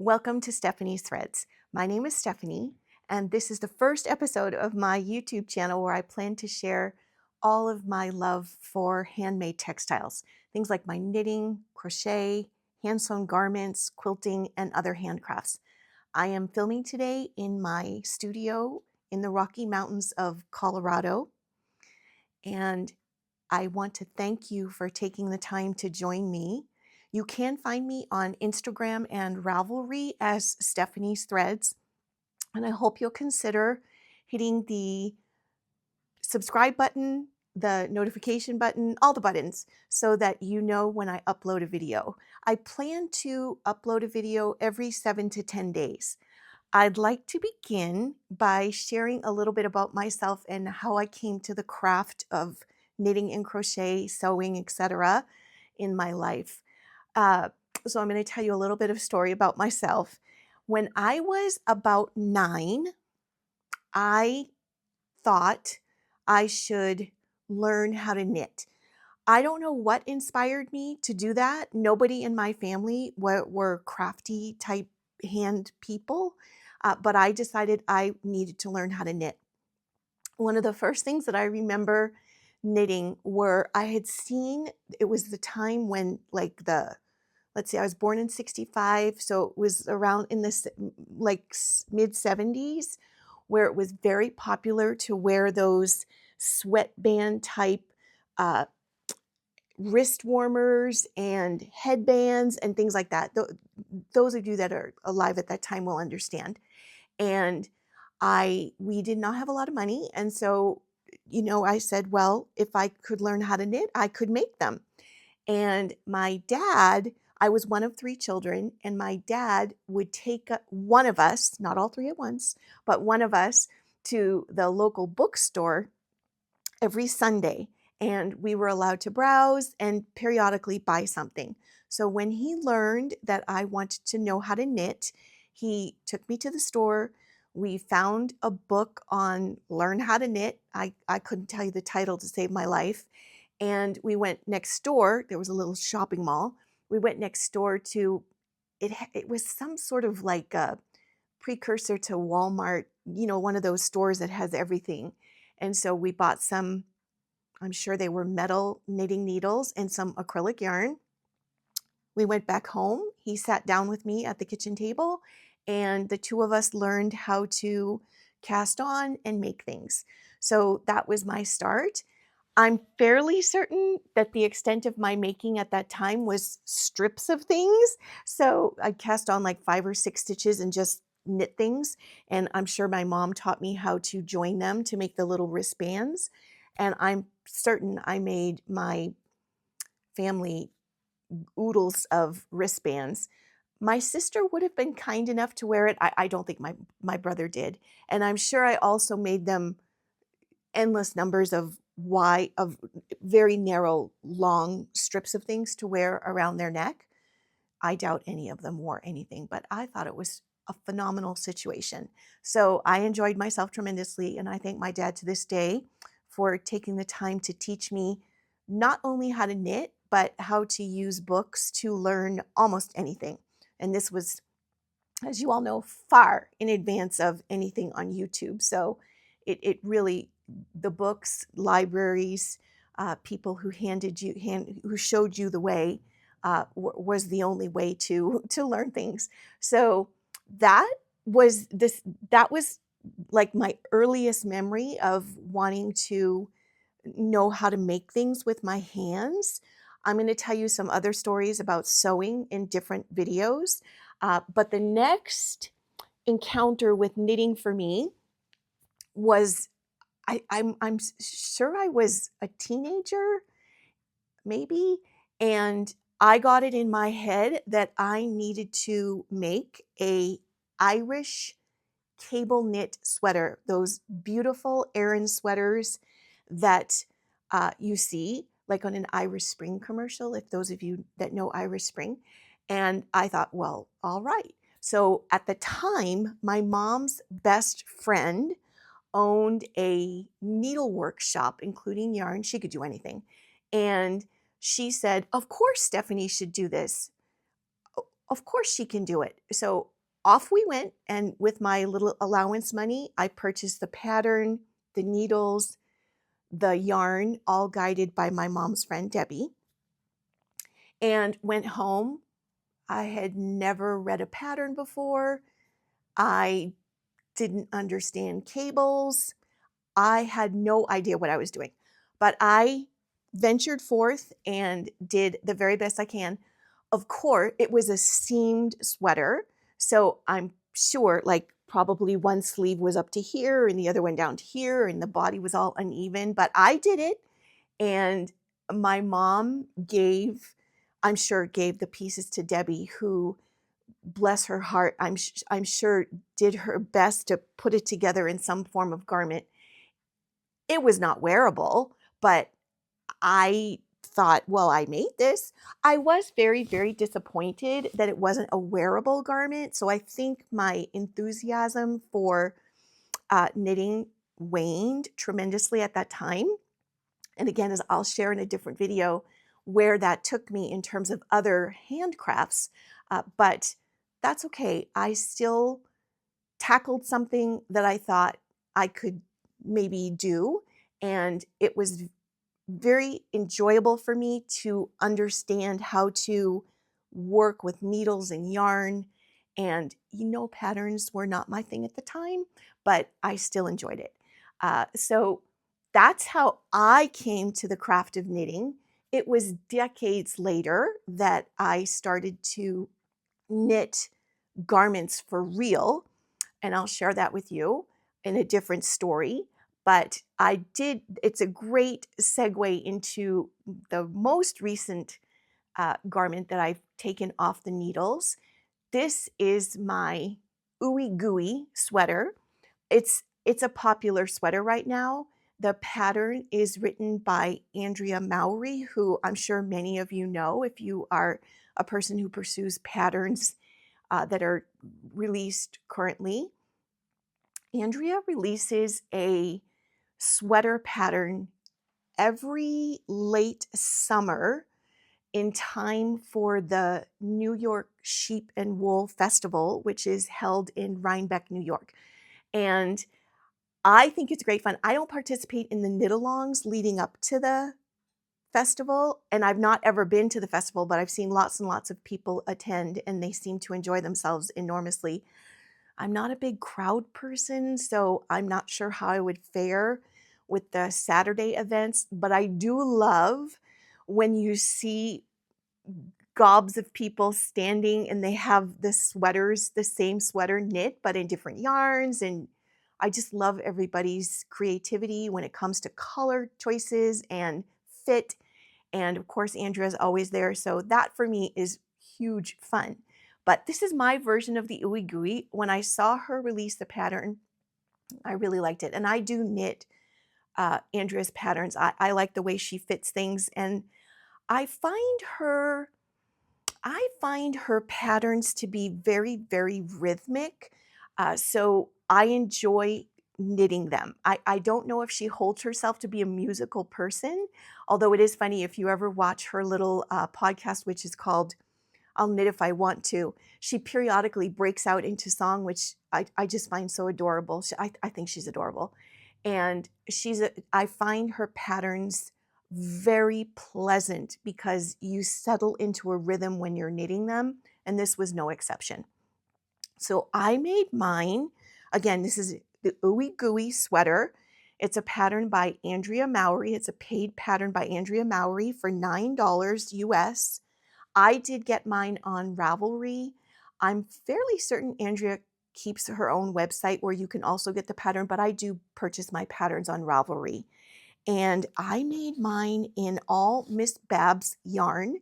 Welcome to Stephanie's Threads. My name is Stephanie, and this is the first episode of my YouTube channel where I plan to share all of my love for handmade textiles, things like my knitting, crochet, hand-sewn garments, quilting, and other handcrafts. I am filming today in my studio in the Rocky Mountains of Colorado, and I want to thank you for taking the time to join me. You can find me on Instagram and Ravelry as Stephanie's Threads, and I hope you'll consider hitting the subscribe button, the notification button, all the buttons, so that you know when I upload a video. I plan to upload a video every 7 to 10 days. I'd like to begin by sharing a little bit about myself and how I came to the craft of knitting and crochet, sewing, etc. in my life. Uh, so I'm going to tell you a little bit of story about myself. When I was about 9, I thought I should learn how to knit. I don't know what inspired me to do that. Nobody in my family were crafty type hand people, but I decided I needed to learn how to knit. One of the first things that I remember knitting were I had seen, it was the time when let's see, I was born in 65, so it was around in this mid 70s where it was very popular to wear those sweatband type uh, wrist warmers and headbands and things like that. Those of you that are alive at that time will understand. And we did not have a lot of money. And so, I said, well, if I could learn how to knit, I could make them. And my dad, I was one of 3 children, and my dad would take one of us, not all 3 at once, but one of us to the local bookstore every Sunday. And we were allowed to browse and periodically buy something. So when he learned that I wanted to know how to knit, he took me to the store. We found a book on learn how to knit. I couldn't tell you the title to save my life. And we went next door. There was a little shopping mall. We went next door to it. It was some sort of like a precursor to Walmart, one of those stores that has everything. And so we bought some, I'm sure they were metal knitting needles and some acrylic yarn. We went back home. He sat down with me at the kitchen table, and the 2 of us learned how to cast on and make things. So that was my start. I'm fairly certain that the extent of my making at that time was strips of things. So I cast on like 5 or 6 stitches and just knit things. And I'm sure my mom taught me how to join them to make the little wristbands. And I'm certain I made my family oodles of wristbands. My sister would have been kind enough to wear it. I don't think my brother did. And I'm sure I also made them endless numbers of very narrow, long strips of things to wear around their neck. I doubt any of them wore anything, but I thought it was a phenomenal situation. So I enjoyed myself tremendously, and I thank my dad to this day for taking the time to teach me not only how to knit, but how to use books to learn almost anything. And this was, as you all know, far in advance of anything on YouTube. So it really, the books, libraries, people who who showed you the way was the only way to learn things. So that that was like my earliest memory of wanting to know how to make things with my hands. I'm going to tell you some other stories about sewing in different videos. But the next encounter with knitting for me was I'm sure I was a teenager, maybe, and I got it in my head that I needed to make a Irish cable knit sweater, those beautiful Aran sweaters that you see like on an Irish Spring commercial, if those of you that know Irish Spring. And I thought, well, all right. So at the time, my mom's best friend owned a needlework shop, including yarn. She could do anything. And she said, of course, Stephanie should do this. of course she can do it. So off we went, and with my little allowance money, I purchased the pattern, the needles, the yarn, all guided by my mom's friend Debbie, and went home. I had never read a pattern before. I didn't understand cables. I had no idea what I was doing, but I ventured forth and did the very best I can. Of course, it was a seamed sweater, so I'm sure like probably one sleeve was up to here and the other one down to here, and the body was all uneven, but I did it. And my mom I'm sure gave the pieces to Debbie, who, bless her heart, I'm sure did her best to put it together in some form of garment. It was not wearable, but I thought, well, I made this. I was very, very disappointed that it wasn't a wearable garment. So I think my enthusiasm for knitting waned tremendously at that time. And again, as I'll share in a different video where that took me in terms of other handcrafts, but that's okay. I still tackled something that I thought I could maybe do, and it was very enjoyable for me to understand how to work with needles and yarn. And patterns were not my thing at the time, but I still enjoyed it. So that's how I came to the craft of knitting. It was decades later that I started to knit garments for real, and I'll share that with you in a different story. But it's a great segue into the most recent garment that I've taken off the needles. This is my Ooey Gooey sweater. It's a popular sweater right now. The pattern is written by Andrea Mowry, who I'm sure many of you know if you are a person who pursues patterns that are released currently. Andrea releases a sweater pattern every late summer in time for the New York Sheep and Wool Festival, which is held in Rhinebeck, New York. And I think it's great fun. I don't participate in the knit-alongs leading up to the festival, and I've not ever been to the festival, but I've seen lots and lots of people attend, and they seem to enjoy themselves enormously. I'm not a big crowd person, so I'm not sure how I would fare with the Saturday events, but I do love when you see gobs of people standing and they have the sweaters, the same sweater knit, but in different yarns. And I just love everybody's creativity when it comes to color choices and fit. And of course, Andrea's always there. So that for me is huge fun. But this is my version of the Ooey Gooey. When I saw her release the pattern, I really liked it. And I do knit Andrea's patterns. I like the way she fits things. And I find her patterns to be very, very rhythmic. So I enjoy knitting them. I don't know if she holds herself to be a musical person, although it is funny if you ever watch her little podcast, which is called I'll Knit If I Want To. She periodically breaks out into song, which I just find so adorable. I think she's adorable. And I find her patterns very pleasant because you settle into a rhythm when you're knitting them, and this was no exception. So I made mine. Again, this is the Ooey Gooey sweater. It's a pattern by Andrea Mowry. It's a paid pattern by Andrea Mowry for $9 US. I did get mine on Ravelry. I'm fairly certain Andrea keeps her own website where you can also get the pattern, but I do purchase my patterns on Ravelry. And I made mine in all Miss Babs yarn.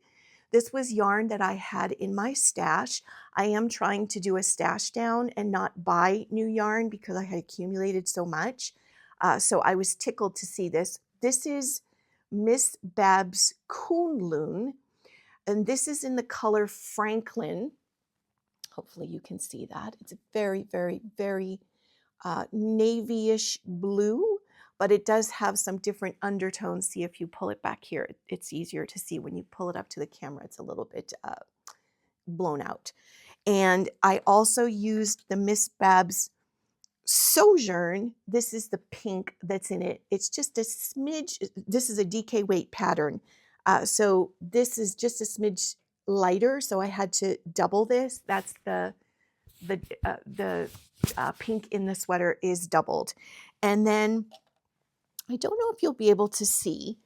This was yarn that I had in my stash. I am trying to do a stash down and not buy new yarn because I had accumulated so much. So I was tickled to see this. This is Miss Babs Coonloon, and this is in the color Franklin. Hopefully you can see that. It's a very, very, very navy-ish blue, but it does have some different undertones. See if you pull it back here, it's easier to see when you pull it up to the camera. It's a little bit blown out. And I also used the Miss Babs Sojourn. This is the pink that's in it. It's just a smidge. This is a DK weight pattern. So this is just a smidge lighter. So I had to double this. That's the pink in the sweater is doubled. And then I don't know if you'll be able to see,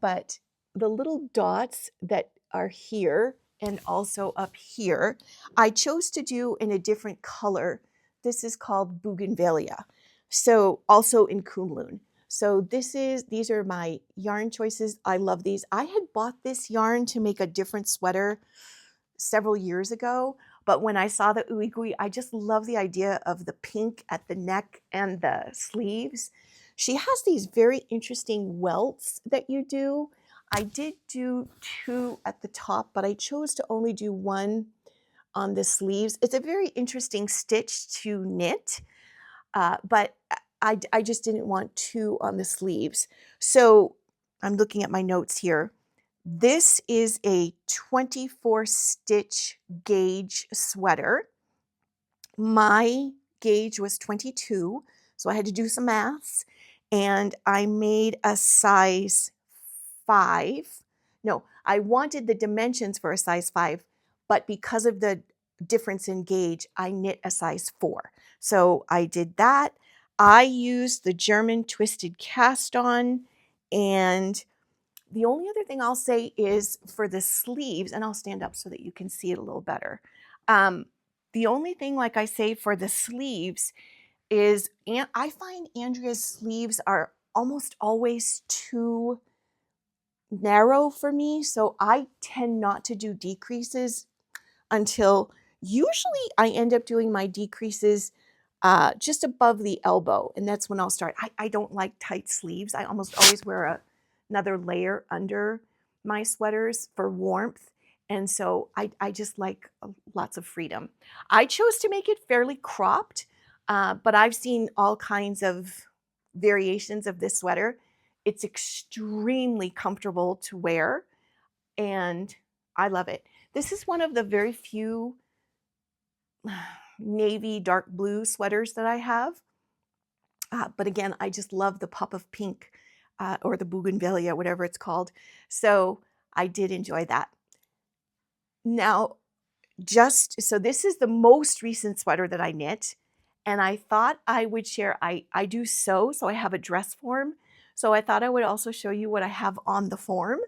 but the little dots that are here and also up here, I chose to do in a different color. This is called Bougainvillea. So also in Kunlun. So these are my yarn choices. I love these. I had bought this yarn to make a different sweater several years ago, but when I saw the Ooey Gooey, I just love the idea of the pink at the neck and the sleeves. She has these very interesting welts that you do. I did do 2 at the top, but I chose to only do 1 on the sleeves. It's a very interesting stitch to knit, but I just didn't want 2 on the sleeves. So I'm looking at my notes here. This is a 24 stitch gauge sweater. My gauge was 22, so I had to do some maths, and I made a size 5. No, I wanted the dimensions for a size 5, but because of the difference in gauge, I knit a size 4. So I did that. I used the German twisted cast on, and the only other thing I'll say is for the sleeves, and I'll stand up so that you can see it a little better. The only thing, like I say, for the sleeves is I find Andrea's sleeves are almost always too narrow for me. So I tend not to do decreases until usually I end up doing my decreases just above the elbow. And that's when I'll start. I don't like tight sleeves. I almost always wear another layer under my sweaters for warmth. And so I just like lots of freedom. I chose to make it fairly cropped, but I've seen all kinds of variations of this sweater. It's extremely comfortable to wear, and I love it. This is one of the very few navy dark blue sweaters that I have. But again, I just love the pop of pink or the bougainvillea, whatever it's called. So I did enjoy that. Now, so this is the most recent sweater that I knit. And I thought I would share, I do sew, so I have a dress form. So I thought I would also show you what I have on the form.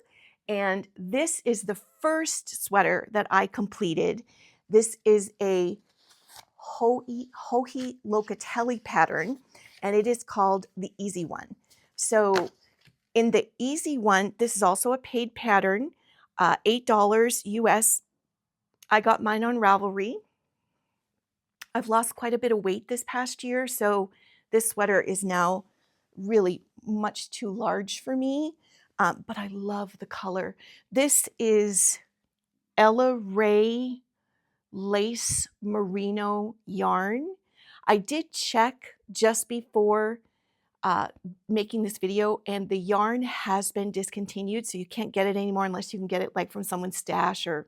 And this is the first sweater that I completed. This is a Joji Locatelli pattern, and it is called the Easy One. So in the Easy One, this is also a paid pattern, $8 US. I got mine on Ravelry. I've lost quite a bit of weight this past year, so this sweater is now really much too large for me, but I love the color. This is Ella Ray lace merino yarn. I did check just before making this video, and the yarn has been discontinued, so you can't get it anymore unless you can get it like from someone's stash or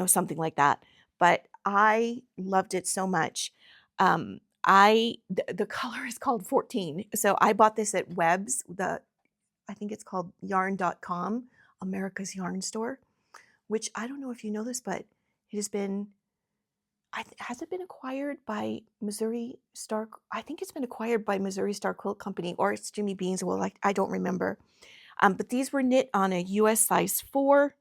something like that. But I loved it so much. The color is called 14. So I bought this at Webb's, I think it's called yarn.com, America's Yarn Store, which I don't know if you know this, but it has been, has it been acquired by Missouri Star? I think it's been acquired by Missouri Star Quilt Company, or it's Jimmy Bean's. Well, I don't remember. But these were knit on a US size 4,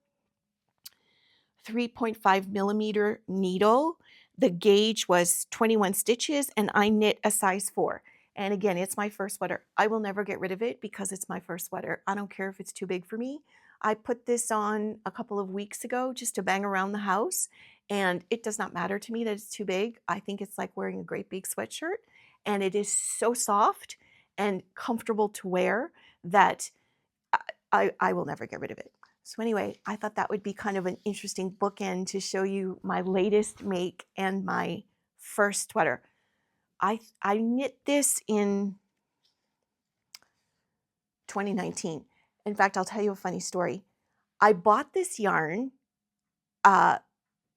3.5 millimeter needle. The gauge was 21 stitches, and I knit a size 4. And again, it's my first sweater. I will never get rid of it because it's my first sweater. I don't care if it's too big for me. I put this on a couple of weeks ago just to bang around the house, and it does not matter to me that it's too big. I think it's like wearing a great big sweatshirt, and it is so soft and comfortable to wear that I will never get rid of it. So anyway, I thought that would be kind of an interesting bookend to show you my latest make and my first sweater. I knit this in 2019. In fact, I'll tell you a funny story. I bought this yarn.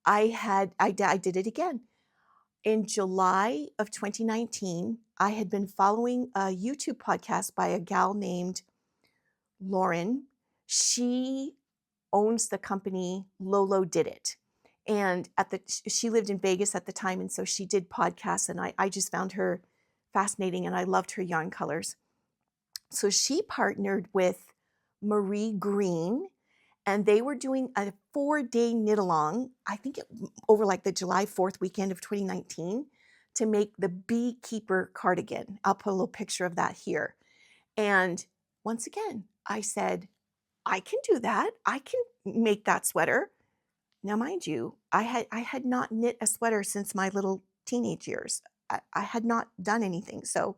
I did it again. In July of 2019, I had been following a YouTube podcast by a gal named Lauren. She owns the company Lolo Did It. And she lived in Vegas at the time, and so she did podcasts, and I just found her fascinating, and I loved her yarn colors. So she partnered with Marie Green, and they were doing a 4-day knit along, I think over like the July 4th weekend of 2019, to make the beekeeper cardigan. I'll put a little picture of that here. And once again, I said, I can do that. I can make that sweater. Now, mind you, I had not knit a sweater since my little teenage years. I had not done anything. So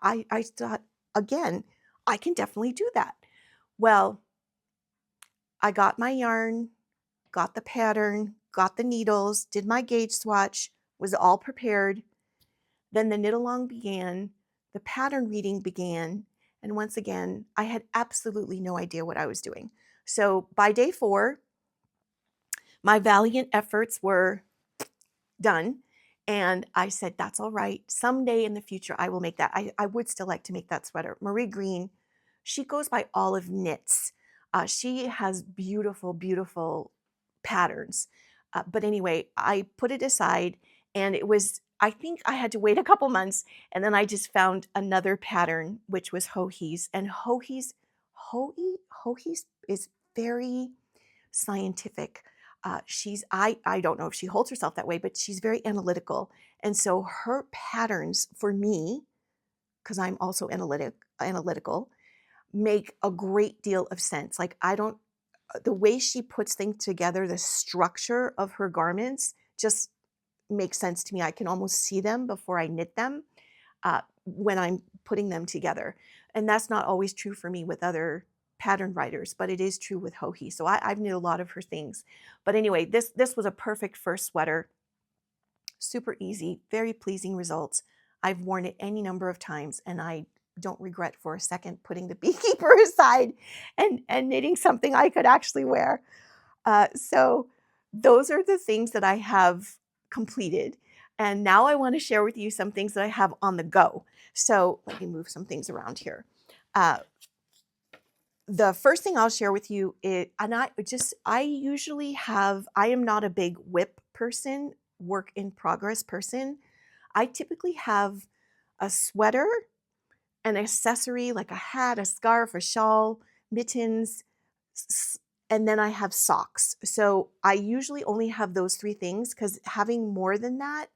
I thought, again, I can definitely do that. Well, I got my yarn, got the pattern, got the needles, did my gauge swatch, was all prepared. Then the knit along began, the pattern reading began, and once again, I had absolutely no idea what I was doing. So by day 4, my valiant efforts were done, and I said, that's all right. Someday in the future, I will make that. I would still like to make that sweater. Marie Green, she goes by Olive Knits. She has beautiful, beautiful patterns. But anyway, I put it aside, and I think I had to wait a couple months, and then I just found another pattern, which was Joji's. And Joji's is very scientific. I don't know if she holds herself that way, but she's very analytical. And so her patterns for me, because I'm also analytical, make a great deal of sense. Like the way she puts things together, the structure of her garments just makes sense to me. I can almost see them before I knit them when I'm putting them together. And that's not always true for me with other pattern writers, but it is true with Joji. So I've knit a lot of her things. But anyway, this was a perfect first sweater. Super easy, very pleasing results. I've worn it any number of times, and I don't regret for a second putting the beekeeper aside and knitting something I could actually wear. So those are the things that I have completed. And now I want to share with you some things that I have on the go. So let me move some things around here. The first thing I'll share with you is, and I usually I am not a big WIP person, work in progress person. I typically have a sweater, an accessory like a hat, a scarf, a shawl, mittens, and then I have socks. So I usually only have those 3 things, because having more than that,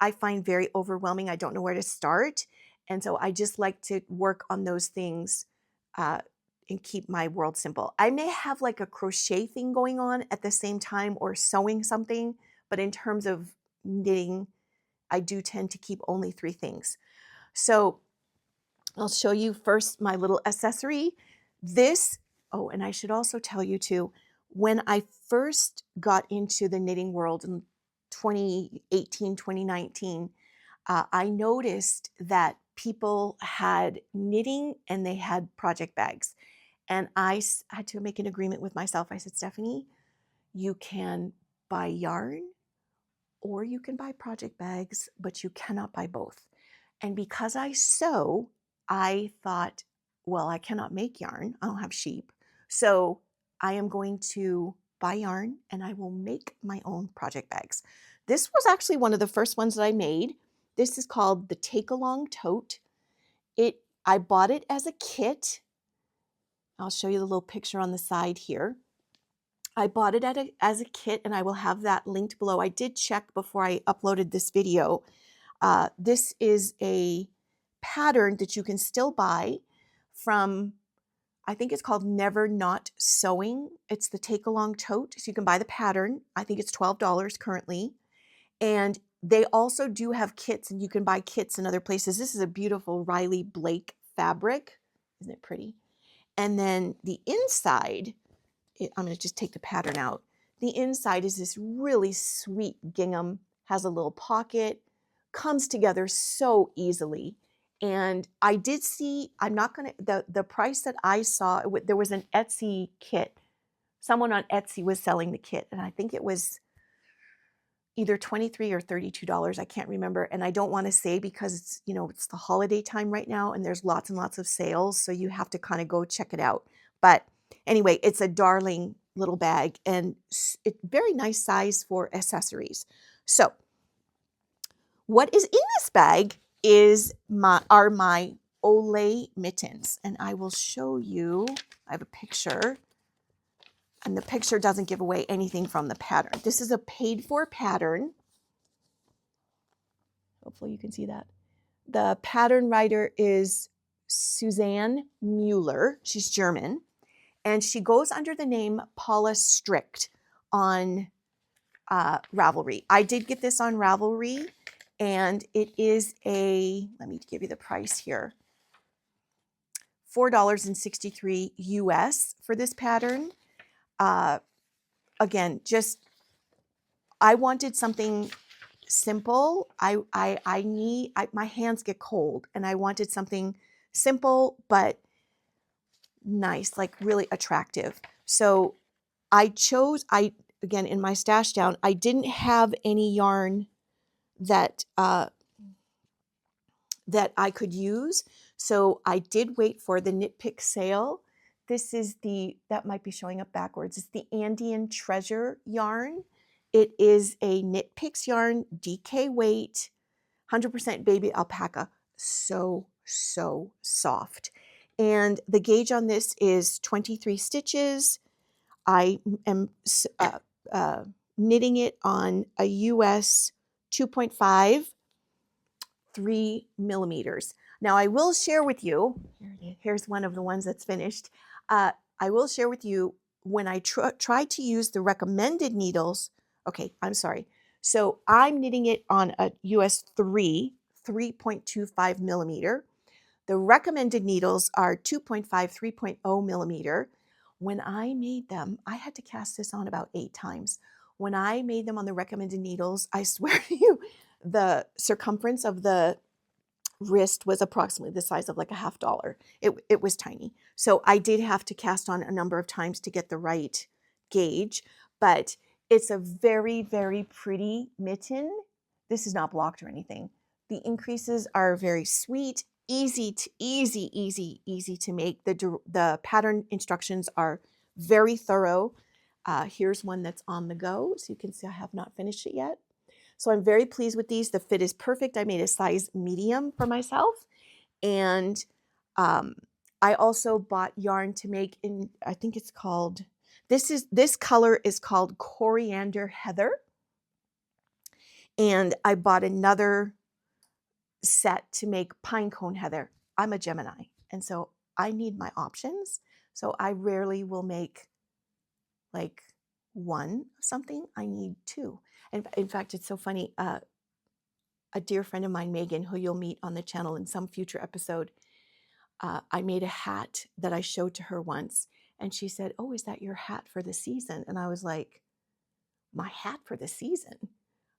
I find very overwhelming. I don't know where to start. And so I just like to work on those things and keep my world simple. I may have like a crochet thing going on at the same time, or sewing something, but in terms of knitting, I do tend to keep only 3 things. So I'll show you first my little accessory. And I should also tell you too, when I first got into the knitting world in 2018, 2019, I noticed that people had knitting and they had project bags. And I had to make an agreement with myself. I said, Stephanie, you can buy yarn or you can buy project bags, but you cannot buy both. And because I sew, I thought, well, I cannot make yarn. I don't have sheep. So I am going to buy yarn and I will make my own project bags. This was actually one of the first ones that I made. This is called the Take Along Tote. I bought it as a kit. I'll show you the little picture on the side here. I bought it as a kit, and I will have that linked below. I did check before I uploaded this video. This is a pattern that you can still buy from, I think it's called Never Not Sewing. It's the Take Along Tote. So you can buy the pattern. I think it's $12 currently. And they also do have kits, and you can buy kits in other places. This is a beautiful Riley Blake fabric. Isn't it pretty? And then the inside, I'm going to just take the pattern out. The inside is this really sweet gingham, has a little pocket, comes together so easily. And I did see, I'm not going to, the price that I saw, there was an Etsy kit someone on Etsy was selling the kit, and I think it was either $23 or $32. I can't remember. And I don't want to say because it's, it's the holiday time right now and there's lots and lots of sales. So you have to kind of go check it out. But anyway, it's a darling little bag and it's very nice size for accessories. So what is in this bag are my OLE mittens. And I will show you, I have a picture. And the picture doesn't give away anything from the pattern. This is a paid for pattern. Hopefully you can see that. The pattern writer is Suzanne Mueller. She's German. And she goes under the name Paula Strickt on Ravelry. I did get this on Ravelry. And it is let me give you the price here. $4.63 US for this pattern. Again, I wanted something simple. My hands get cold and I wanted something simple, but nice, like really attractive. So again, in my stash down, I didn't have any yarn that I could use. So I did wait for the Knit Pick sale. This is that might be showing up backwards. It's the Andean Treasure yarn. It is a Knit Picks yarn, DK weight, 100% baby alpaca. So, so soft. And the gauge on this is 23 stitches. I am knitting it on a US 2.5, 3 millimeters. Now I will share with you, here's one of the ones that's finished. I will share with you when I tried to use the recommended needles. Okay, I'm sorry. So I'm knitting it on a US 3.25 millimeter. The recommended needles are 2.5, 3.0 millimeter. When I made them, I had to cast this on about 8 times. When I made them on the recommended needles, I swear to you, the circumference of the wrist was approximately the size of like a $50. It was tiny. So I did have to cast on a number of times to get the right gauge, but it's a very, very pretty mitten. This is not blocked or anything. The increases are very sweet, easy to make. The pattern instructions are very thorough. Here's one that's on the go. So you can see I have not finished it yet. So I'm very pleased with these. The fit is perfect. I made a size medium for myself. And I also bought yarn to make I think it's called, this color is called Coriander Heather. And I bought another set to make Pinecone Heather. I'm a Gemini. And so I need my options. So I rarely will make like one of something. I need 2. And in fact, it's so funny. A dear friend of mine, Megan, who you'll meet on the channel in some future episode, I made a hat that I showed to her once. And she said, "Oh, is that your hat for the season?" And I was like, "My hat for the season?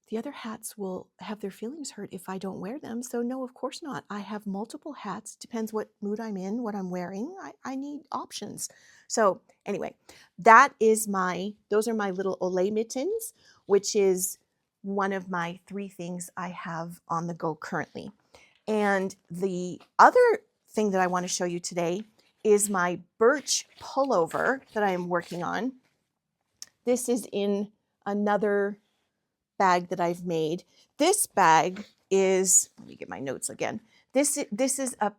The other hats will have their feelings hurt if I don't wear them. So no, of course not. I have multiple hats. Depends what mood I'm in, what I'm wearing. I need options." So anyway, those are my little OLE mittens, which is one of my 3 things I have on the go currently. And the other thing that I want to show you today is my Birch Pullover that I am working on. This is in another bag that I've made. This bag is, let me get my notes again. This is a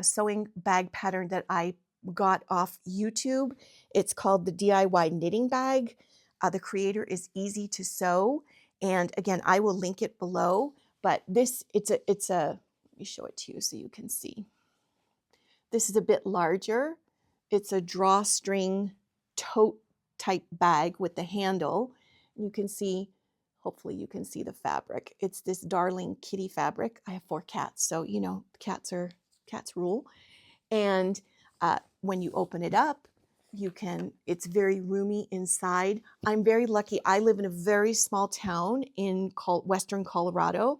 sewing bag pattern that I got off YouTube. It's called the DIY knitting bag. The creator is Easy to Sew. And again, I will link it below, but it's a, let me show it to you so you can see. This is a bit larger. It's a drawstring tote type bag with the handle. You can see, hopefully you can see the fabric. It's this darling kitty fabric. I have 4 cats, so cats rule. And when you open it up, it's very roomy inside. I'm very lucky. I live in a very small town in Western Colorado,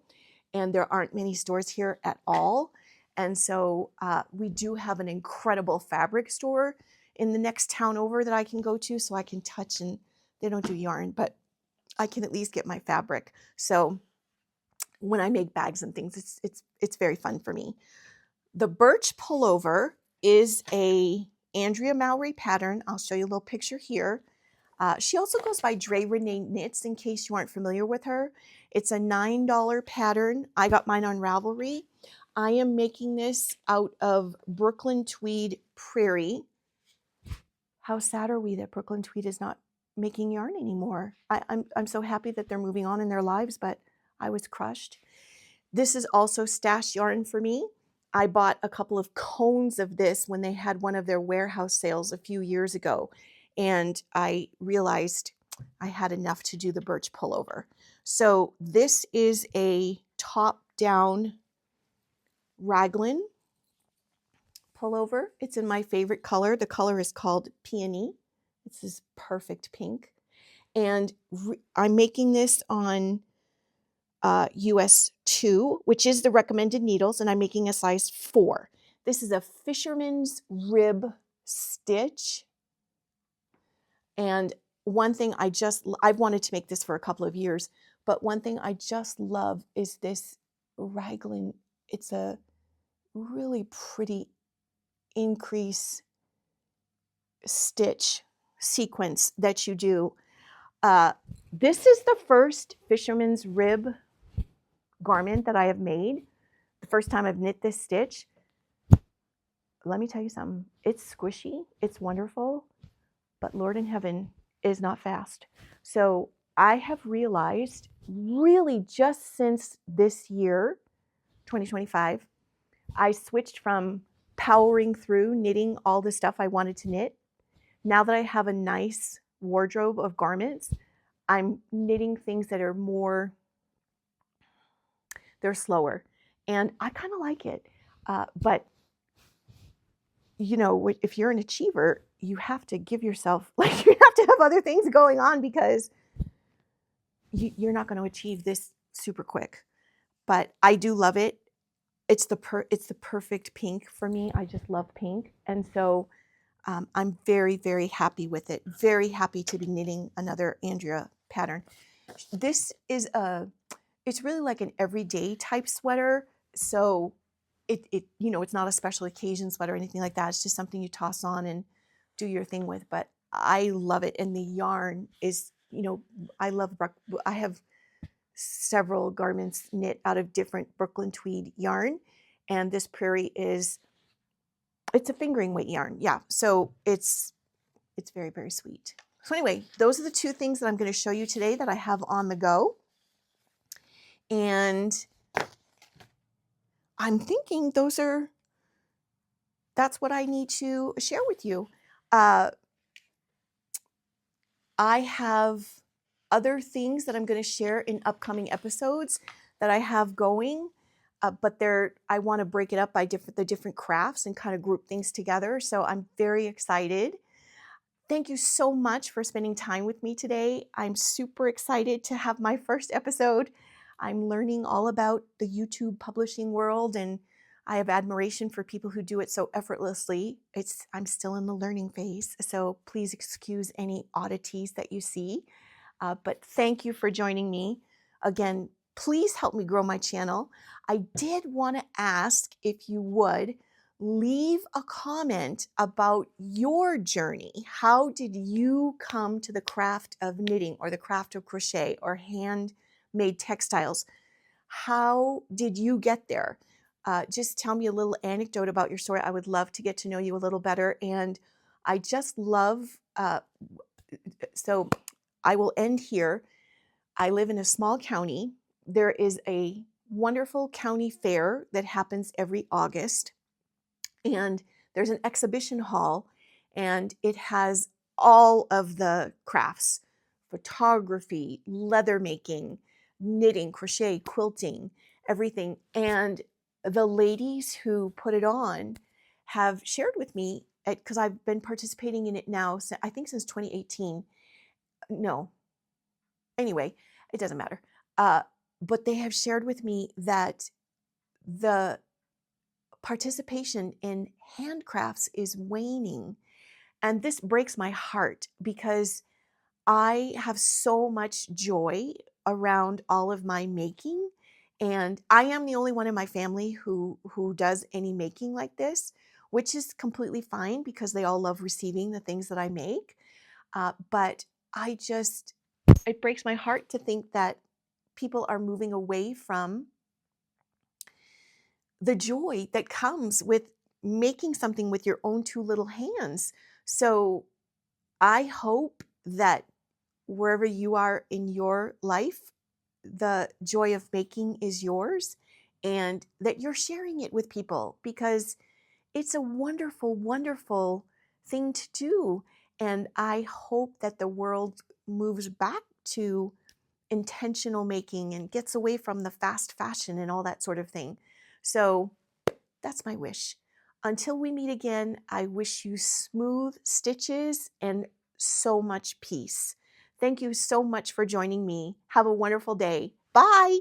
and there aren't many stores here at all. And so we do have an incredible fabric store in the next town over that I can go to, so I can touch, and they don't do yarn, but I can at least get my fabric. So when I make bags and things, it's very fun for me. The Birch Pullover is a Andrea Mowry pattern. I'll show you a little picture here. She also goes by Dre Renee Knits, in case you aren't familiar with her. It's a $9 pattern. I got mine on Ravelry. I am making this out of Brooklyn Tweed Prairie. How sad are we that Brooklyn Tweed is not making yarn anymore? I'm so happy that they're moving on in their lives, but I was crushed. This is also stash yarn for me. I bought a couple of cones of this when they had one of their warehouse sales a few years ago, and I realized I had enough to do the Birch Pullover. So this is a top-down raglan pullover. It's in my favorite color. The color is called Peony. It's this perfect pink. And I'm making this on US 2, which is the recommended needles, and I'm making a size 4. This is a fisherman's rib stitch. And one thing I've wanted to make this for a couple of years, but one thing I just love is this raglan. It's a really pretty increase stitch sequence that you do. This is the first fisherman's rib garment that I have made. The first time I've knit this stitch. Let me tell you something. It's squishy. It's wonderful. But Lord in heaven is not fast. So I have realized really just since this year, 2025, I switched from powering through knitting all the stuff I wanted to knit. Now that I have a nice wardrobe of garments, I'm knitting things that are more, they're slower. And I kind of like it. But, you know, if you're an achiever, you have to give yourself, like, you have to have other things going on, because you're not going to achieve this super quick. But I do love it. It's the perfect pink for me. I just love pink. And so I'm very, very happy with it. Very happy to be knitting another Andrea pattern. This is it's really like an everyday type sweater. So it's not a special occasion sweater or anything like that. It's just something you toss on and do your thing with. But I love it. And the yarn is, I have several garments knit out of different Brooklyn Tweed yarn. And this Prairie it's a fingering weight yarn. Yeah. So it's very, very sweet. So anyway, those are the two things that I'm going to show you today that I have on the go. And I'm thinking that's what I need to share with you. I have other things that I'm going to share in upcoming episodes that I have going, but I want to break it up by the different crafts and kind of group things together. So I'm very excited. Thank you so much for spending time with me today. I'm super excited to have my first episode. I'm learning all about the YouTube publishing world, and I have admiration for people who do it so effortlessly. I'm still in the learning phase, so please excuse any oddities that you see. But thank you for joining me. Again, please help me grow my channel. I did want to ask if you would leave a comment about your journey. How did you come to the craft of knitting or the craft of crochet or handmade textiles? How did you get there? Just tell me a little anecdote about your story. I would love to get to know you a little better. And I just love, so I will end here. I live in a small county. There is a wonderful county fair that happens every August. And there's an exhibition hall, and it has all of the crafts: photography, leather making, knitting, crochet, quilting, everything. And the ladies who put it on have shared with me, because I've been participating in it now, I think since 2018. No, anyway, it doesn't matter. But they have shared with me that the participation in handcrafts is waning. And this breaks my heart because I have so much joy around all of my making. And I am the only one in my family who does any making like this, which is completely fine because they all love receiving the things that I make. But it breaks my heart to think that people are moving away from the joy that comes with making something with your own two little hands. So I hope that wherever you are in your life, the joy of making is yours and that you're sharing it with people because it's a wonderful, wonderful thing to do. And I hope that the world moves back to intentional making and gets away from the fast fashion and all that sort of thing. So that's my wish. Until we meet again, I wish you smooth stitches and so much peace. Thank you so much for joining me. Have a wonderful day. Bye.